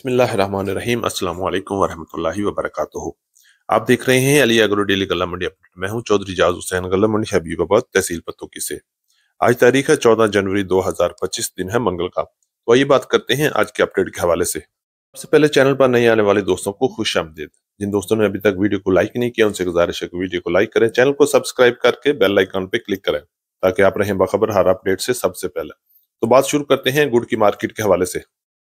बिस्मिल्लाहिर्रहमानिर्रहीम। अस्सलाम वालेकुम वरहमतुल्लाहि वबरकातुहू। आप देख रहे हैं अली एग्रो डेली गल्ला मंडी अपडेट। मैं हूं चौधरी जाज हुसैन, गल्ला मंडी हबीबाबाद, तहसील पत्तोकी से। आज तारीख है 14 जनवरी 2025, दिन है मंगल का। तो आइए बात करते हैं आज के अपडेट के हवाले से। सबसे पहले चैनल पर नए आने वाले दोस्तों को खुश आमदीद। जिन दोस्तों ने अभी तक वीडियो को लाइक नहीं किया उनसे गुजारिश है कि वीडियो को लाइक करें, चैनल को सब्सक्राइब करके बेल आइकन पे क्लिक करें ताकि आप रहें बाखबर हर अपडेट से सबसे पहले। तो बात शुरू करते हैं गुड़ की मार्केट के हवाले से।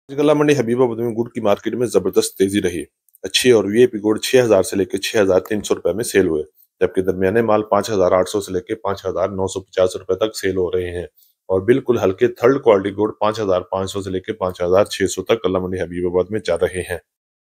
गल्ला मंडी हबीबाबाद में गुड़ की मार्केट में जबरदस्त तेजी रही। अच्छी और वीआईपी गुड़ 6000 से लेकर 6300 रुपए में सेल हुए, जबकि दरमियाने माल 5800 से लेकर 5950 रुपए तक सेल हो रहे हैं। और बिल्कुल हल्के थर्ड क्वालिटी गुड़ 5500 से लेकर 5600 तक गल्ला मंडी हबीबाबाद में चल रहे हैं।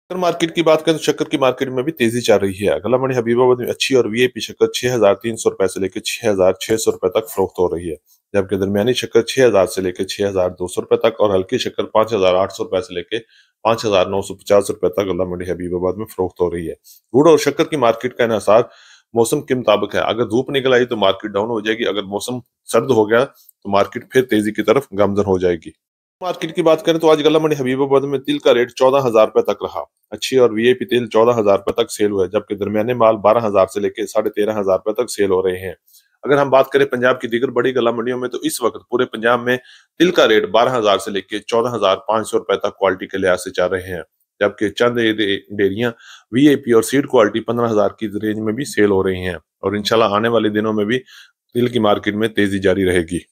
शक्कर मार्केट की बात करें तो शक्कर की मार्केट में भी तेजी चल रही है। गल्ला मंडी हबीबाबाद में अच्छी और वीआईपी शक्कर 6300 रुपए से लेकर 6600 रुपए तक फरोख्त हो रही है, जबकि दरमियानी शक्कर 6000 से लेकर 6200 रुपए तक और हल्की शक्कर 5800 रुपए से लेकर 5950 रुपए तक गल्ला मंडी हबीबाबाद में फरोख्त हो रही है। गुड़ और शक्कर की मार्केट का इन्हिसार मौसम के मुताबिक है। अगर धूप निकल आई तो मार्केट डाउन हो जाएगी, अगर मौसम सर्द हो गया तो मार्केट फिर तेजी की तरफ गामजन हो जाएगी। मार्केट की बात करें तो आज गल्ला मंडी हबीबाबाद में तिल का रेट 14,000 रुपए तक रहा। अच्छी और वीआईपी तिल 14,000 रुपए तक सेल हुआ है, जबकि दरमियाने माल 12,000 से लेकर 13,500 रुपए तक सेल हो रहे हैं। अगर हम बात करें पंजाब की दीगर बड़ी गल्ला मंडियों में तो इस वक्त पूरे पंजाब में तिल का रेट 12,000 से लेकर 14,500 रुपए तक क्वालिटी के लिहाज से चल रहे हैं, जबकि चंद डेयरियां वीआईपी और सीड क्वालिटी 15,000 की रेंज में भी सेल हो रही हैं। और इंशाल्लाह आने वाले दिनों में भी तिल की मार्केट में तेजी जारी रहेगी।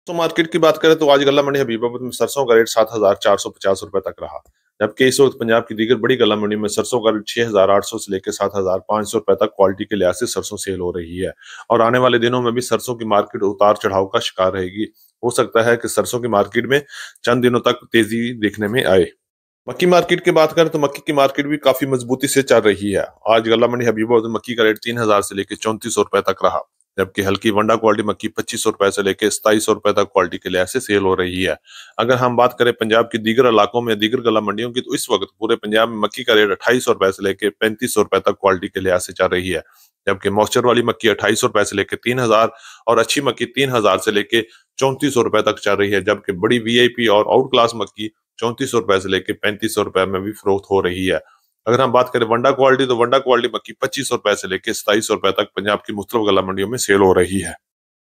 तो मार्केट की बात करें तो आज गल्ला मंडी हबीबाबाद में सरसों का रेट 7,450 रुपए तक रहा, जबकि इस वक्त पंजाब की दीगर बड़ी गल्ला मंडी में सरसों का रेट 6,800 से लेकर 7,500 रुपए तक क्वालिटी के लिहाज से सरसों सेल हो रही है। और आने वाले दिनों में भी सरसों की मार्केट उतार चढ़ाव का शिकार रहेगी। हो सकता है कि सरसों की मार्केट में चंद दिनों तक तेजी देखने में आए। मक्की मार्केट की बात करें तो मक्की की मार्केट भी काफी मजबूती से चल रही है। आज गल्ला मंडी हबीबाबाद में मक्की का रेट 3,000 से लेकर 3400 रुपए तक रहा, जबकि हल्की वंडा क्वालिटी मक्की 2500 रुपए से लेकर 2700 रुपए तक क्वालिटी के लिहाज से सेल हो रही है। अगर हम बात करें पंजाब की दीगर इलाकों में दीगर गल्ला मंडियों की तो इस वक्त पूरे पंजाब में मक्की का रेट 2800 रुपए से लेकर 3500 रुपए तक क्वालिटी के लिहाज से चल रही है, जबकि मॉइस्चर वाली मक्की 2800 रुपए से लेकर 3000 और अच्छी मक्की 3000 से लेकर 3400 रुपए तक चल रही है, जबकि बड़ी वीआईपी और आउट क्लास मक्की 3400 रुपए से लेकर 3500 रुपए में भी फरोख्त हो रही है। अगर हम बात करें वंडा क्वालिटी तो वंडा क्वालिटी मक्की 2500 रुपए से लेकर 2700 रुपए तक पंजाब की मुख्तलिफ गल्ला मंडियों में सेल हो रही है।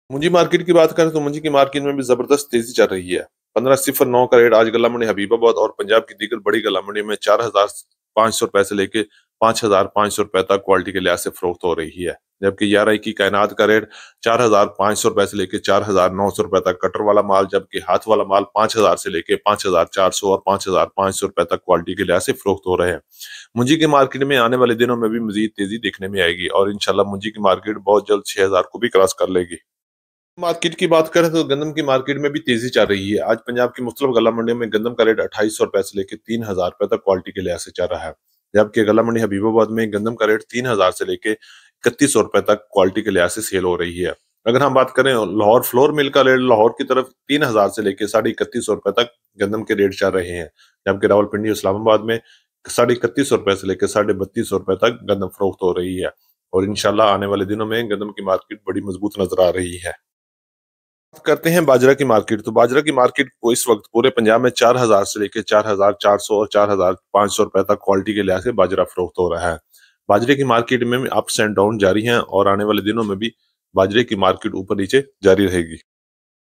मुंजी मार्केट की बात करें तो मुंजी की मार्केट में भी जबरदस्त तेजी चल रही है। 1509 का रेट आज गल्ला मंडी हबीबाबाद और पंजाब की दीगर बड़ी गल्ला मंडी में 4,500 रुपए से लेकर 5,500 रुपए तक क्वालिटी के लिहाज से फरोख्त हो रही है, जबकि 11 की कायनात का रेट 4,500 रुपए से लेकर 4,900 रुपए तक कटर वाला माल, जबकि हाथ वाला माल 5,000 से लेकर 5,400 और 5,500 रुपए तक क्वालिटी के लिहाज से फरोख्त हो रहे हैं। मुंजी की मार्केट में आने वाले दिनों में भी मजीद तेजी देखने में आएगी और इंशाल्लाह मुंजी की मार्केट बहुत जल्द 6,000 को भी क्रॉस कर लेगी। मार्केट की बात करें तो गंदम की मार्केट में भी तेजी चल रही है। आज पंजाब की मुख्तलिफ गल्ला मंडियों में गंदम का रेट 2800 रुपए से लेकर 3,000 रुपए तक क्वालिटी के लिहाज से चल रहा है, जबकि गल्ला मंडी हबीबाबाद में गंदम का रेट 3,000 से लेकर 3100 रुपए तक क्वालिटी के लिहाज से सेल हो रही है। अगर हम बात करें लाहौर फ्लोर मिल का रेट लाहौर की तरफ 3,000 से लेकर 3150 रुपए तक गंदम के रेट चल रहे हैं, जबकि रावलपिंडी इस्लामाबाद में 3150 रुपए से लेकर 3250 रुपए तक गंदम फरोख्त हो रही है। और इंशाल्लाह आने वाले दिनों में गंदम की मार्केट बड़ी मजबूत नजर आ रही है। करते हैं बाजरा की मार्केट। तो बाजरा की मार्केट को इस वक्त पूरे पंजाब में 4,000 से लेकर 4,400 और 4,500 रुपए तक क्वालिटी के लिहाज से बाजरा फरोख्त हो रहा है। बाजरे की मार्केट में भी अप्स एंड डाउन जारी हैं और आने वाले दिनों में भी बाजरे की मार्केट ऊपर नीचे जारी रहेगी।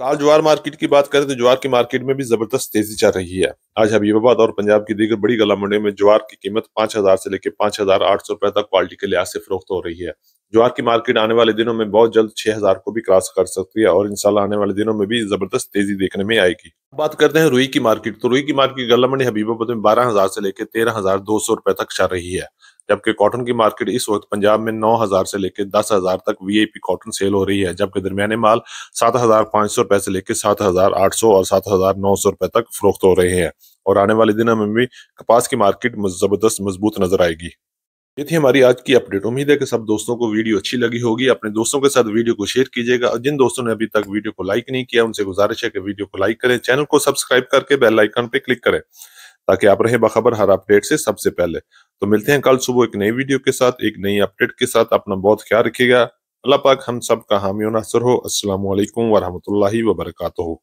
लाल ज्वार मार्केट की बात करें तो ज्वार की मार्केट में भी जबरदस्त तेजी चल रही है। आज हबीबाबाद और पंजाब की दीगर बड़ी गल्ला मंडियों में ज्वार की कीमत 5,000 से लेकर 5,800 रुपए तक क्वालिटी के लिहाज से फरोख्त हो रही है। ज्वार की मार्केट आने वाले दिनों में बहुत जल्द 6,000 को भी क्रॉस कर सकती है और इंशाल्लाह आने वाले दिनों में भी जबरदस्त तेजी देखने में आएगी। बात करते हैं रुई की मार्केट। तो रुई की मार्केट गल्ला मंडी हबीबाबाद में 12,000 से लेकर 13,200 रुपए तक चल रही है, जबकि कॉटन की मार्केट इस वक्त पंजाब में 9,000 से लेकर 10,000 तक वीआईपी कॉटन सेल हो रही है, जबकि दरमियाने माल 7,500 रुपए से लेकर 7,800 और 7,900 रुपए तक फरोख्त हो रहे हैं। और आने वाले दिनों में भी कपास की मार्केट जबरदस्त मजबूत नजर आएगी। ये थी हमारी आज की अपडेट। उम्मीद है कि सब दोस्तों को वीडियो अच्छी लगी होगी। अपने दोस्तों के साथ वीडियो को शेयर कीजिएगा और जिन दोस्तों ने अभी तक वीडियो को लाइक नहीं किया उनसे गुजारिश है कि वीडियो को लाइक करें, चैनल को सब्सक्राइब करके बेल आइकन पे क्लिक करें ताकि आप रहे बाखबर हर अपडेट से सबसे पहले। तो मिलते हैं कल सुबह एक नई वीडियो के साथ, एक नई अपडेट के साथ। अपना बहुत ख्याल रखिएगा। अल्लाह पाक हम सब का हामी और नासर हो। अस्सलाम वालेकुम वरहमतुल्लाहि वबरकातुहू।